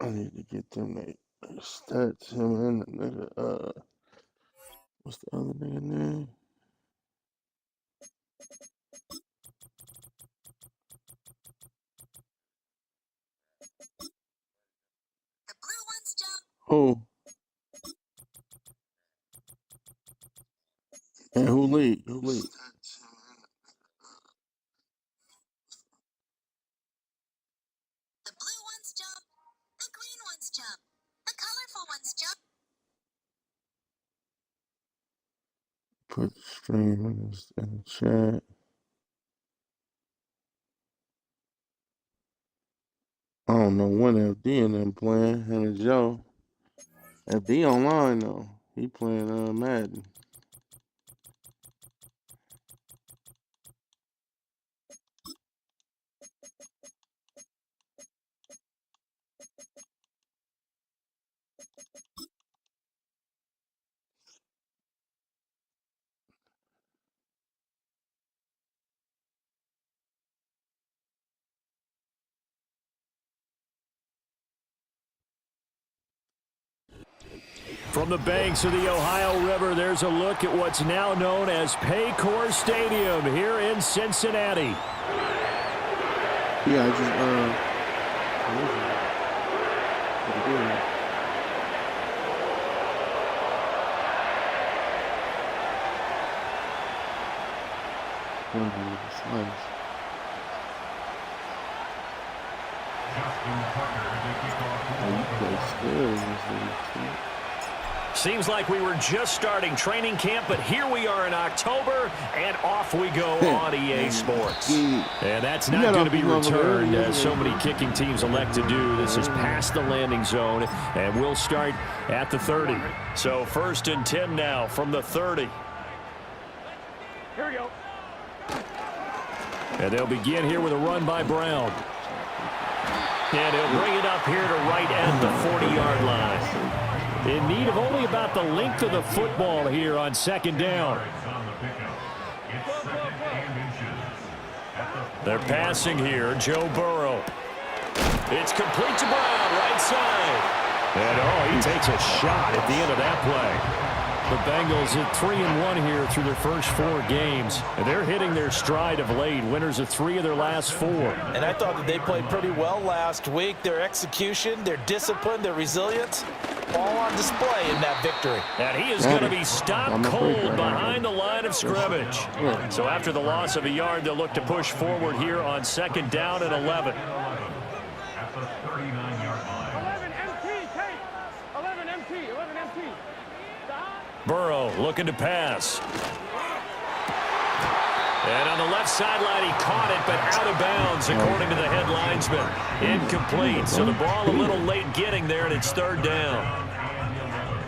I need to get them their stats. Him and the nigga, what's the other nigga name? The blue ones jump. Who? And who lead? Who lead? The blue ones jump. The green ones jump. The colorful ones jump. Put the stream in the chat. I don't know when FD and them playing. Him and Joe. FD online though. He playing Madden. From the banks of the Ohio River, there's a look at what's now known as Paycor Stadium here in Cincinnati. Yeah, I just Seems like we were just starting training camp, but here we are in October, and off we go on EA Sports. And that's not going to be returned, as so many kicking teams elect to do. This is past the landing zone, and we'll start at the 30. So 1st and 10 now from the 30. Here we go. And they'll begin here with a run by Brown. And he'll bring it up here to right at the 40-yard line. In need of only about the length of the football here on 2nd down. They're passing here. Joe Burrow. It's complete to Brown, right side. And, he takes a shot at the end of that play. The Bengals at 3-1 here through their first 4 games. And they're hitting their stride of late. Winners of 3 of their last 4. And I thought that they played pretty well last week. Their execution, their discipline, their resilience, all on display in that victory. And he is going to be stopped cold behind the line of scrimmage. So after the loss of a yard, they'll look to push forward here on 2nd down and 11. Burrow looking to pass. And on the left sideline, he caught it, but out of bounds, according to the head linesman. Incomplete. So the ball a little late getting there, and it's 3rd down.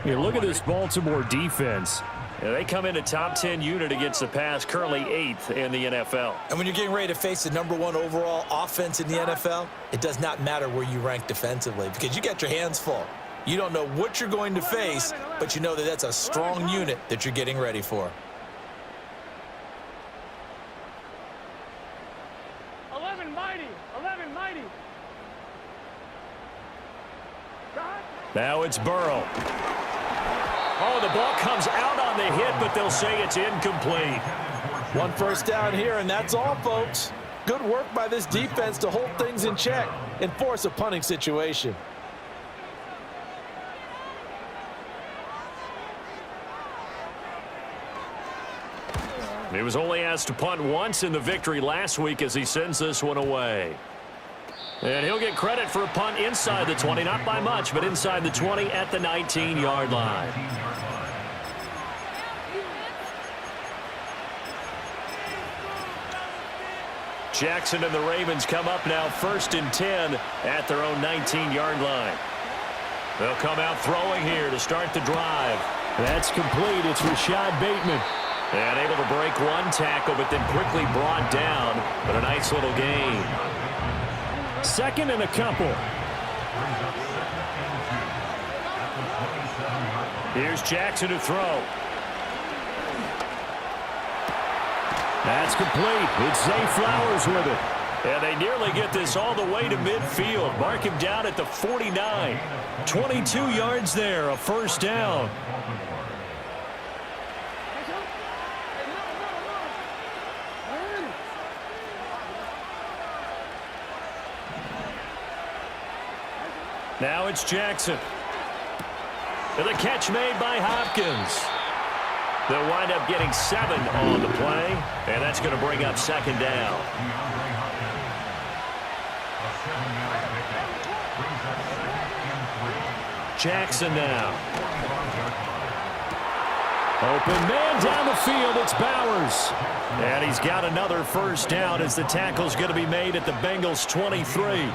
Here, look at this Baltimore defense. They come in a top 10 unit against the pass, currently 8th in the NFL. And when you're getting ready to face the #1 overall offense in the NFL, it does not matter where you rank defensively because you got your hands full. You don't know what you're going to face, but you know that that's a strong unit that you're getting ready for. 11 mighty. 11 mighty. Now it's Burrow. Oh, the ball comes out on the hit, but they'll say it's incomplete. 1 first down here, and that's all, folks. Good work by this defense to hold things in check and force a punting situation. He was only asked to punt once in the victory last week as he sends this one away. And he'll get credit for a punt inside the 20, not by much, but inside the 20 at the 19-yard line. Jackson and the Ravens come up now 1st and 10 at their own 19-yard line. They'll come out throwing here to start the drive. That's complete. It's Rashad Bateman. And able to break 1 tackle, but then quickly brought down. But a nice little gain. 2nd and a couple. Here's Jackson to throw. That's complete. It's Zay Flowers with it. And they nearly get this all the way to midfield. Mark him down at the 49. 22 yards there, a first down. Now it's Jackson. And the catch made by Hopkins. They'll wind up getting 7 on the play, and that's going to bring up second down. Jackson now. Open man down the field. It's Bowers. And he's got another first down as the tackle's going to be made at the Bengals' 23.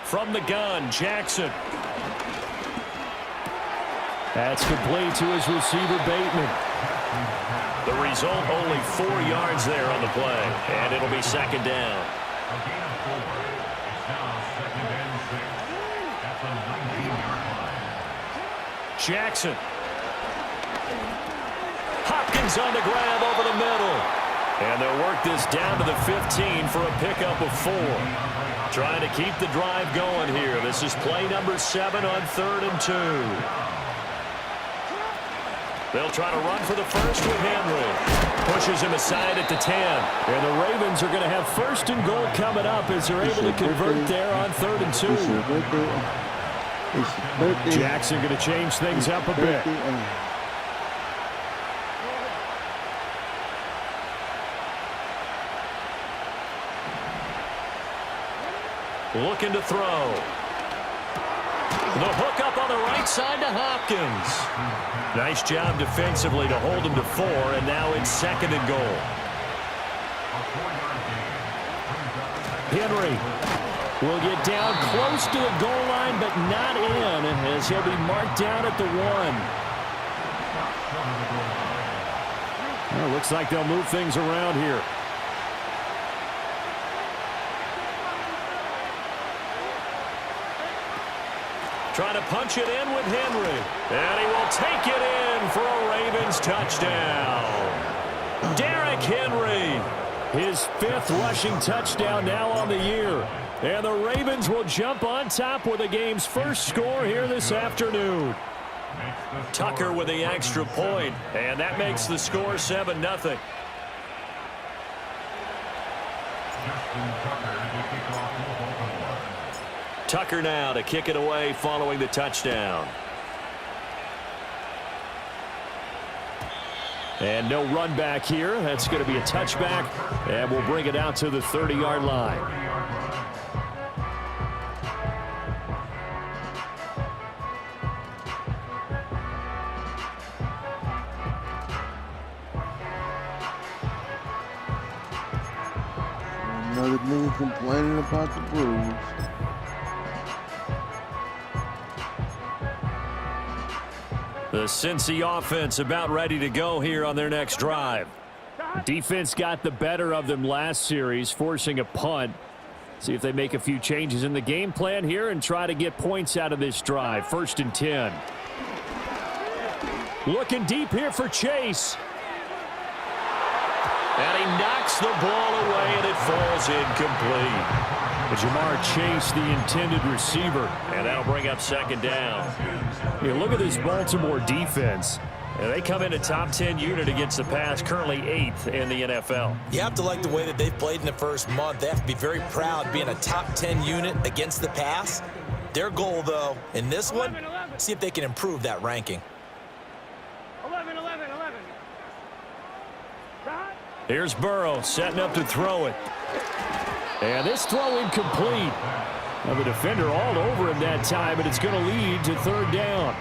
From the gun, Jackson. That's complete to his receiver, Bateman. The result, only 4 yards there on the play, and it'll be second down. Jackson. Hopkins on the grab over the middle. And they'll work this down to the 15 for a pickup of 4. Trying to keep the drive going here. This is play number 7 on 3rd and 2. They'll try to run for the first with Henry. Pushes him aside at the 10. And the Ravens are going to have first and goal coming up as they're able to convert there on 3rd and 2. Jackson going to change things up a bit. Looking to throw. The hook up on the right side to Hopkins. Nice job defensively to hold him to 4, and now it's 2nd and goal. Henry will get down close to the goal line, but not in, as he'll be marked down at the 1. Well, looks like they'll move things around here. Trying to punch it in with Henry. And he will take it in for a Ravens touchdown. Derrick Henry, his 5th rushing touchdown now on the year. And the Ravens will jump on top with the game's first score here this afternoon. Tucker with the extra point, and that makes the score 7-0. Tucker now to kick it away following the touchdown. And no run back here. That's going to be a touchback, and we'll bring it out to the 30-yard line. Another nigga complaining about the Blues. The Cincy offense about ready to go here on their next drive. Defense got the better of them last series, forcing a punt. See if they make a few changes in the game plan here and try to get points out of this drive. 1st and 10. Looking deep here for Chase. And he knocks the ball away, and it falls incomplete. Jamar Chase, the intended receiver, and that'll bring up 2nd down. You look at this Baltimore defense. And they come in a top 10 unit against the pass, currently 8th in the NFL. You have to like the way that they've played in the first month. They have to be very proud being a top 10 unit against the pass. Their goal, though, in this one, see if they can improve that ranking. 11. Here's Burrow setting up to throw it. And this throw incomplete. Now the defender all over him that time, and it's going to lead to 3rd down.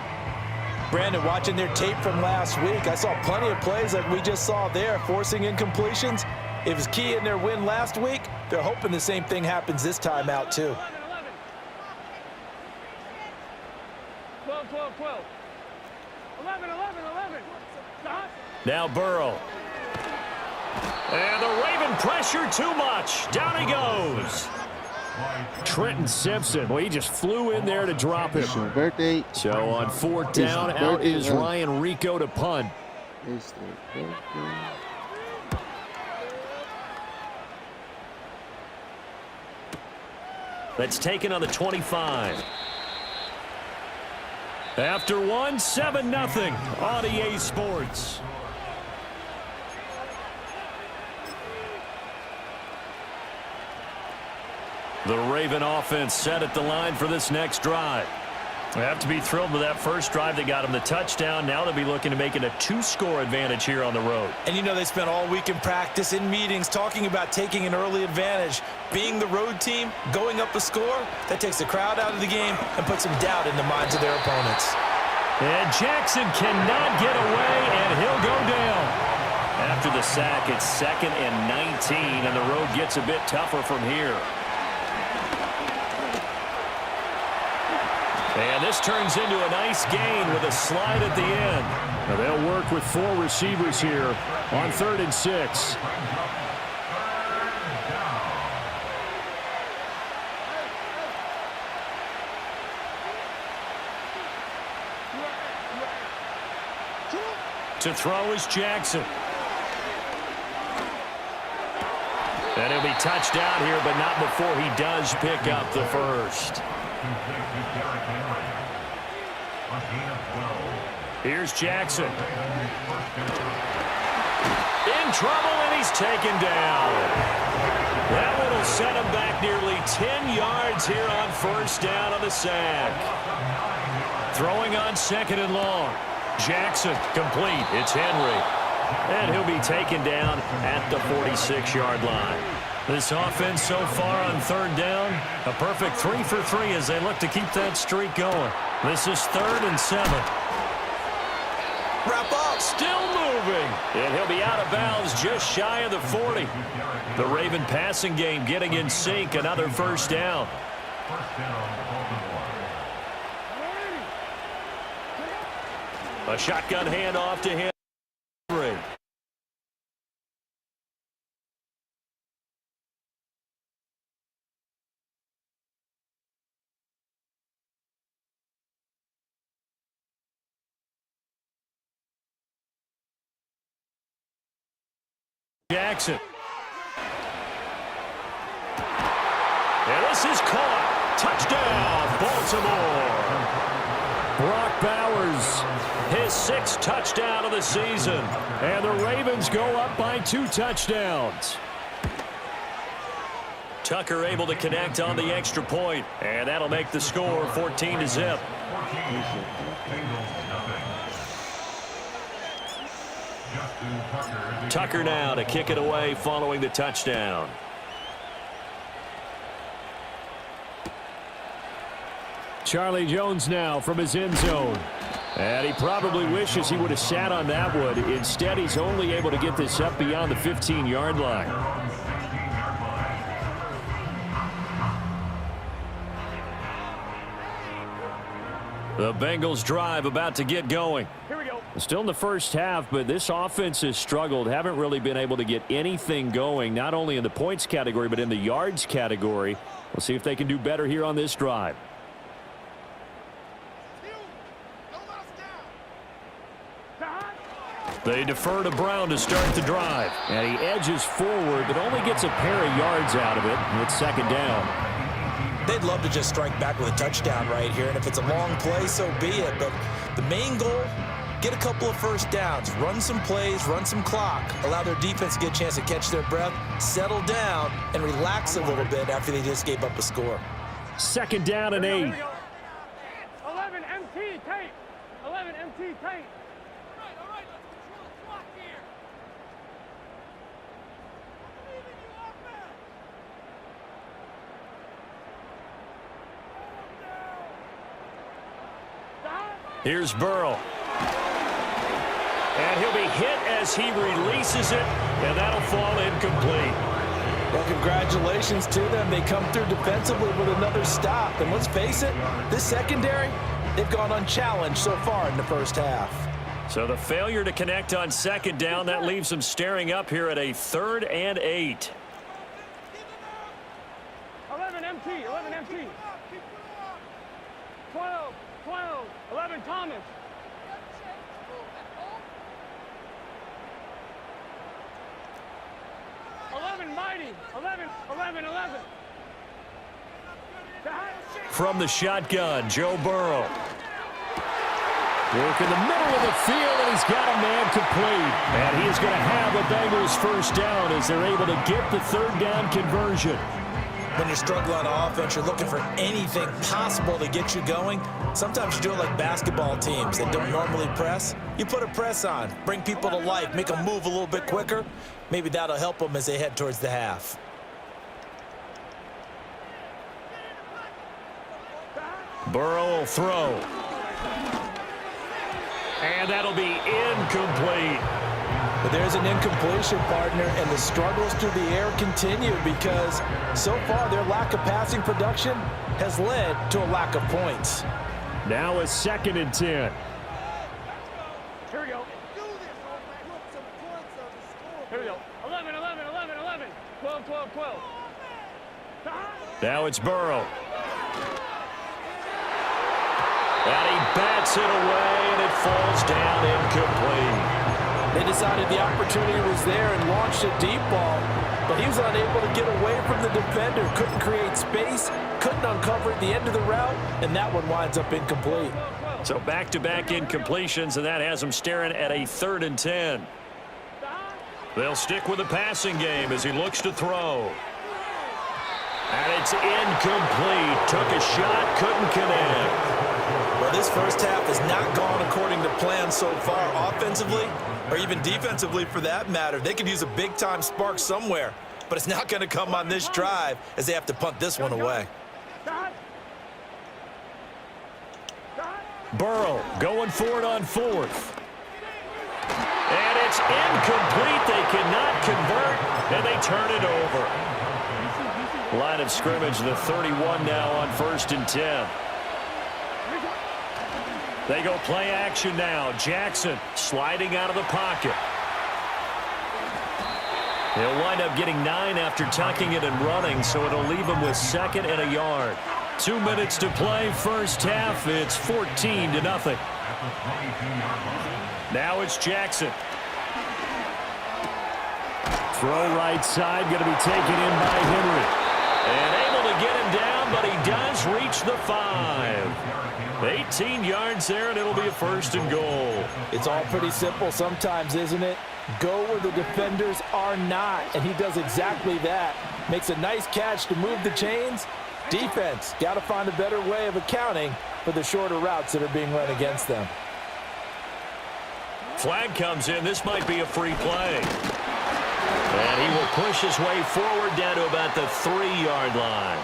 Brandon, watching their tape from last week, I saw plenty of plays like we just saw there, forcing incompletions. It was key in their win last week. They're hoping the same thing happens this time out, too. 12. 11. Now Burrow. And the Raven pressure too much. Down he goes. Trenton Simpson, well, he just flew in there to drop It's your him. birthday. So on fourth down, It's out birthday, is Ryan Rico to punt. It's the birthday. That's taken on the 25. After one, 7-0 on EA Sports. The Raven offense set at the line for this next drive. They have to be thrilled with that first drive that got them the touchdown. Now they'll be looking to make it a 2-score advantage here on the road. And you know they spent all week in practice, in meetings, talking about taking an early advantage. Being the road team, going up a score, that takes the crowd out of the game and puts some doubt in the minds of their opponents. And Jackson cannot get away, and he'll go down. After the sack, it's 2nd and 19, and the road gets a bit tougher from here. And this turns into a nice gain with a slide at the end. Now they'll work with 4 receivers here on 3rd and 6. To throw is Jackson. And he'll be touched out here, but not before he does pick up the first. Here's Jackson. In trouble, and he's taken down. That one will set him back nearly 10 yards here on first down on the sack. Throwing on 2nd and long. Jackson complete. It's Henry. And he'll be taken down at the 46-yard line. This offense so far on 3rd down, a perfect 3 for 3 as they look to keep that streak going. This is 3rd and 7. Wrap up. Still moving. And he'll be out of bounds just shy of the 40. The Raven passing game getting in sync. Another first down. A shotgun handoff to Henry. Jackson. And this is caught. Touchdown, Baltimore. Brock Bowers, his 6th touchdown of the season. And the Ravens go up by 2 touchdowns. Tucker able to connect on the extra point, and that'll make the score 14-0. Tucker now to kick it away following the touchdown. Charlie Jones now from his end zone. And he probably wishes he would have sat on that one. Instead, he's only able to get this up beyond the 15-yard line. The Bengals drive about to get going. Here we go. Still in the first half, but this offense has struggled. Haven't really been able to get anything going, not only in the points category, but in the yards category. We'll see if they can do better here on this drive. They defer to Brown to start the drive. And he edges forward, but only gets a pair of yards out of it. And it's 2nd down. They'd love to just strike back with a touchdown right here, and if it's a long play, so be it. But the main goal, get a couple of first downs, run some plays, run some clock, allow their defense to get a chance to catch their breath, settle down, and relax a little bit after they just gave up a score. 2nd down and 8. 11 MT tape. 11 MT tape. All right, let's control the clock here. Here's Burrow. And he'll be hit as he releases it, and that'll fall incomplete. Well, congratulations to them. They come through defensively with another stop. And let's face it, this secondary, they've gone unchallenged so far in the first half. So the failure to connect on 2nd down, that leaves them staring up here at a 3rd and 8. 11 MT 12, 12, 11, Thomas. 11, Mighty. 11, 11, 11. From the shotgun, Joe Burrow. Work in the middle of the field, and he's got a man complete. And he is going to have the Bengals first down as they're able to get the third down conversion. When you're struggling on offense, you're looking for anything possible to get you going. Sometimes you do it like basketball teams that don't normally press. You put a press on, bring people to life, make them move a little bit quicker. Maybe that'll help them as they head towards the half. Burrow will throw. And that'll be incomplete. But there's an incompletion, partner, and the struggles through the air continue because so far their lack of passing production has led to a lack of points. Now a 2nd and 10. Here we go. Here we go. 11, 11, 11, 11. 12, 12, 12. Now it's Burrow. And he bats it away, and it falls down incomplete. They decided the opportunity was there and launched a deep ball, but he was unable to get away from the defender, couldn't create space, couldn't uncover at the end of the route, and that one winds up incomplete. So back-to-back incompletions, and that has them staring at a 3rd and 10. They'll stick with the passing game as he looks to throw. And it's incomplete. Took a shot, couldn't connect. Well, this first half has not gone according to plan so far offensively, or even defensively for that matter. They could use a big-time spark somewhere, but it's not going to come on this drive as they have to punt this one away. Burrow going for it on 4th. And it's incomplete. They cannot convert, and they turn it over. Line of scrimmage, the 31 now on 1st and 10. They go play action now. Jackson sliding out of the pocket. He'll wind up getting 9 after tucking it and running, so it'll leave him with 2nd and a yard. 2 minutes to play, first half. It's 14-0. Now it's Jackson. Throw right side, going to be taken in by Henry. And able to get him down, but he does reach the 5. 18 yards there, and it'll be a 1st and goal. It's all pretty simple sometimes, isn't it? Go where the defenders are not, and he does exactly that. Makes a nice catch to move the chains. Defense, got to find a better way of accounting for the shorter routes that are being run against them. Flag comes in. This might be a free play. And he will push his way forward down to about the 3-yard line.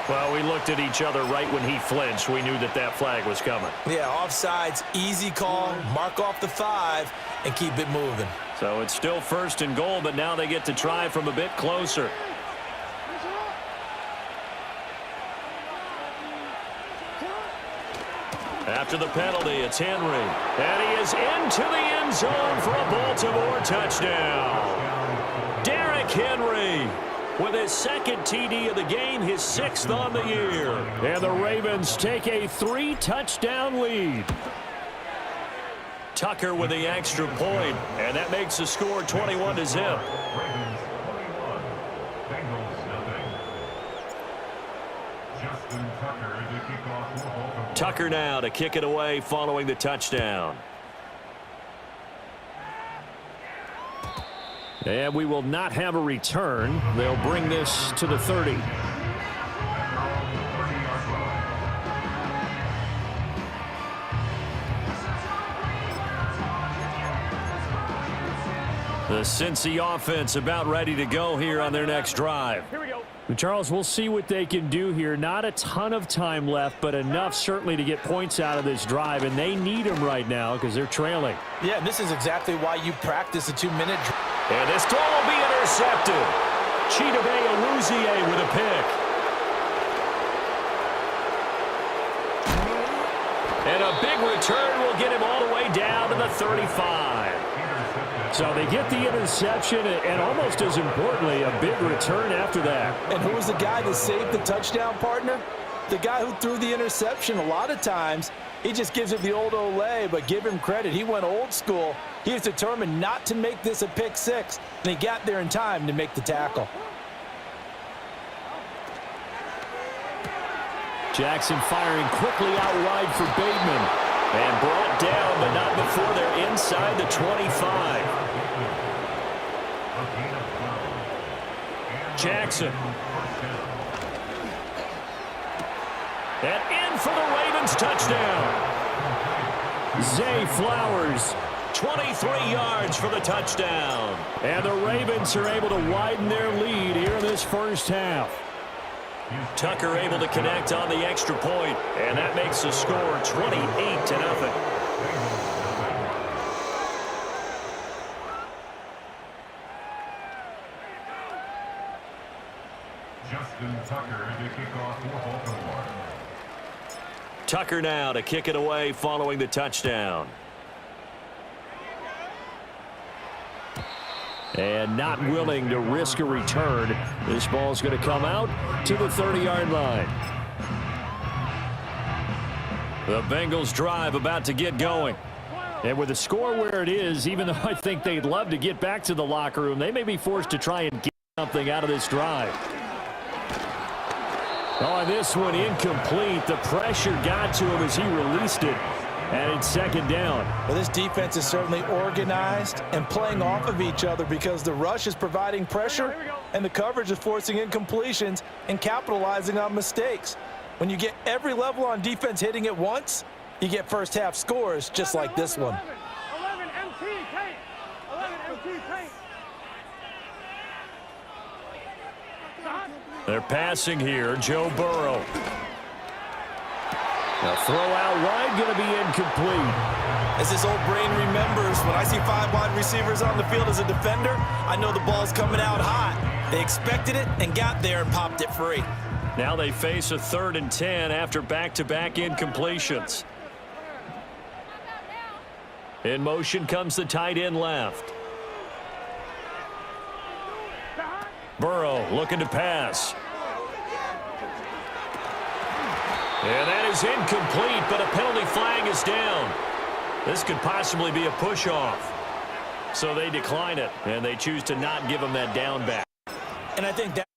Well, we looked at each other right when he flinched. We knew that that flag was coming. Yeah, offsides, easy call, mark off the 5, and keep it moving. So it's still 1st and goal, but now they get to try from a bit closer. After the penalty, it's Henry. And he is into the end zone for a Baltimore touchdown. Derrick Henry with his 2nd TD of the game, his 6th on the year. And the Ravens take a 3-touchdown lead. Tucker with the extra point, and that makes the score 21-0. Tucker now to kick it away following the touchdown. And we will not have a return. They'll bring this to the 30. The Cincy offense about ready to go here on their next drive. Here we go. Charles, we'll see what they can do here. Not a ton of time left, but enough certainly to get points out of this drive, and they need them right now because they're trailing. Yeah, and this is exactly why you practice a 2-minute drill. And this throw will be intercepted. Chidobe Awuzie with a pick. And a big return will get him all the way down to the 35. So they get the interception, and almost as importantly, a big return after that. And who was the guy that saved the touchdown, partner? the guy who threw the interception, a lot of times, he just gives it the old Olay, but give him credit. He went old school. He was determined not to make this a pick six, and he got there in time to make the tackle. Jackson firing quickly out wide for Bateman. And brought down, but not before they're inside the 25. Jackson. And in for the Ravens touchdown. Zay Flowers, 23 yards for the touchdown. And the Ravens are able to widen their lead here in this first half. Tucker able to connect on the extra point, and that makes the score 28-0. Justin Tucker to kick off for Baltimore. Tucker now to kick it away following the touchdown. And not willing to risk a return. This ball's going to come out to the 30-yard line. The Bengals drive about to get going. And with the score where it is, even though I think they'd love to get back to the locker room, they may be forced to try and get something out of this drive. Oh, this one incomplete. The pressure got to him as he released it. And it's second down. Well, this defense is certainly organized and playing off of each other because the rush is providing pressure and the coverage is forcing incompletions and capitalizing on mistakes. When you get every level on defense hitting at once, you get first half scores just like this one. 11 MT paint. 11 MT paint. They're passing here. Joe Burrow. Now throw out wide, going to be incomplete. As this old brain remembers, when I see 5 wide receivers on the field as a defender, I know the ball's coming out hot. They expected it and got there and popped it free. Now they face a 3rd and 10 after back-to-back incompletions. In motion comes the tight end left. Burrow looking to pass. And that is incomplete, but a penalty flag is down. This could possibly be a push-off. So they decline it, and they choose to not give him that down back. And I think that